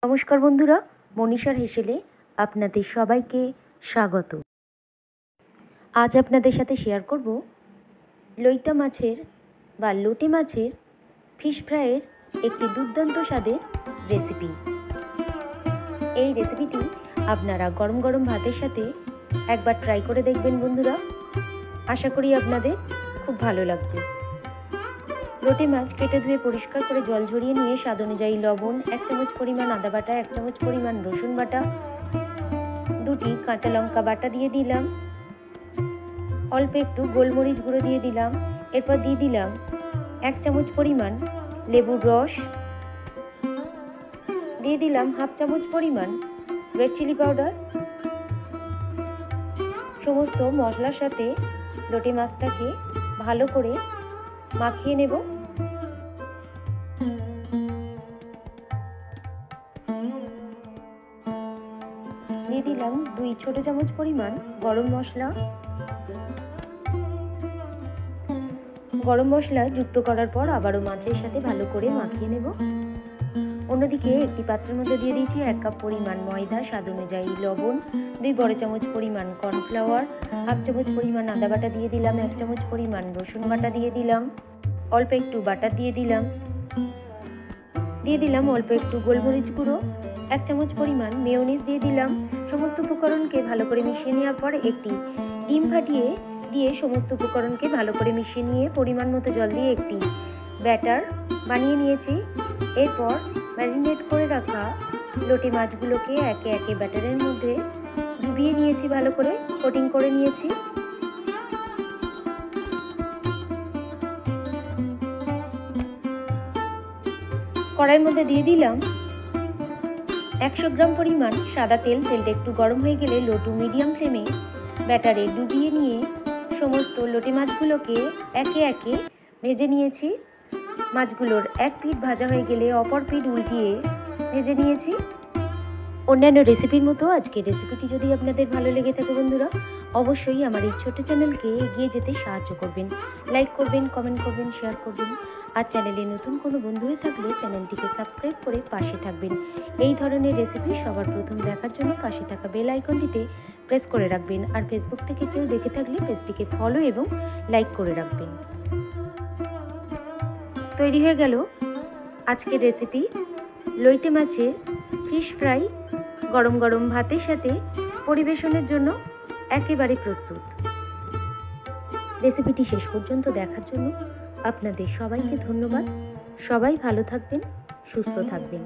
নমস্কার বন্ধুরা, মনীষার হেসেলে আপনাদের সবাইকে স্বাগত। আজ আপনাদের সাথে শেয়ার করব লইটা মাছের বা লোটে মাছের ফিশ ফ্রাইয়ের একটি দুর্দান্ত স্বাদের রেসিপি। এই রেসিপিটি আপনারা গরম গরম ভাতের সাথে একবার ট্রাই করে দেখবেন বন্ধুরা। আশা করি আপনাদের খুব ভালো লাগবে। লোটে মাছ কেটে ধুয়ে পরিষ্কার করে জল ঝরিয়ে নিয়ে স্বাদ অনুযায়ী লবণ, 1 চামচ পরিমাণ আদা বাটা, 1 চামচ পরিমাণ রসুন বাটা, 2টি কাঁচা লঙ্কা বাটা দিয়ে দিলাম, অল্প একটু গোলমরিচ গুঁড়ো দিয়ে দিলাম। এরপর দিয়ে দিলাম 1 চামচ পরিমাণ লেবুর রস, দিয়ে দিলাম 1/2 চামচ পরিমাণ রেড চিলি পাউডার। সমস্ত মশলার সাথে লোটে মাছটাকে ভালো করে মাখিয়ে নেব। দিয়ে দিলাম 2 ছোট চামচ পরিমাণ গরম মশলা। গরম মশলা যুক্ত করার পর আবারও মাছের সাথে ভালো করে মাখিয়ে নেব। অন্যদিকে একটি পাত্রের মধ্যে দিয়ে দিয়েছি 1 কাপ পরিমাণ ময়দা, স্বাদ অনুযায়ী লবণ, 2 বড় চামচ পরিমাণ কর্নফ্লাওয়ার, 1/2 চামচ পরিমাণ আদা বাটা দিয়ে দিলাম, 1 চামচ পরিমাণ রসুন বাটা দিয়ে দিলাম, অল্প একটু বাটার দিয়ে দিলাম অল্প একটু গোলমরিচ গুঁড়ো, 1 চামচ পরিমাণ মেয়োনিজ দিয়ে দিলাম। সমস্ত উপকরণকে ভালো করে মিশিয়ে নেওয়ার পর একটি ডিম ফাটিয়ে দিয়ে সমস্ত উপকরণকে ভালো করে মিশিয়ে নিয়ে পরিমাণ মতো জল দিয়ে একটি ব্যাটার বানিয়ে নিয়েছি। এরপর ম্যারিনেট করে রাখা লোটে মাছগুলোকে একে একে ব্যাটারের মধ্যে ডুবিয়ে নিয়েছি, ভালো করে কোটিং করে নিয়েছি। কড়াইয়ের মধ্যে দিয়ে দিলাম 100 গ্রাম পরিমাণ সাদা তেল। তেলটা একটু গরম হয়ে গেলে লো টু মিডিয়াম ফ্লেমে ব্যাটারে ডুবিয়ে নিয়ে সমস্ত লোটে মাছগুলোকে একে একে ভেজে নিয়েছি। মাছগুলোর এক পিঠ ভাজা হয়ে গেলে অপর পিঠ উল্টিয়ে ভেজে নিয়েছি। অন্যান্য রেসিপির মতো আজকের রেসিপিটি যদি আপনাদের ভালো লেগে থাকে বন্ধুরা, অবশ্যই আমার এই ছোট চ্যানেলকে এগিয়ে যেতে সাহায্য করবেন। লাইক করবেন, কমেন্ট করবেন, শেয়ার করবেন। আর চ্যানেলে নতুন কোনো বন্ধু হয়ে থাকলে চ্যানেলটিকে সাবস্ক্রাইব করে পাশে থাকবেন। এই ধরনের রেসিপি সবার প্রথম দেখার জন্য পাশে থাকা বেল আইকনটিতে প্রেস করে রাখবেন। আর ফেসবুক থেকে কেউ দেখে থাকলে পেজটিকে ফলো এবং লাইক করে রাখবেন। তৈরি হয়ে গেল আজকের রেসিপি লইটে মাছের ফিশ ফ্রাই। গরম গরম ভাতের সাথে পরিবেশনের জন্য একেবারে প্রস্তুত। রেসিপিটি শেষ পর্যন্ত দেখার জন্য আপনাদের সবাইকে ধন্যবাদ। সবাই ভালো থাকবেন, সুস্থ থাকবেন।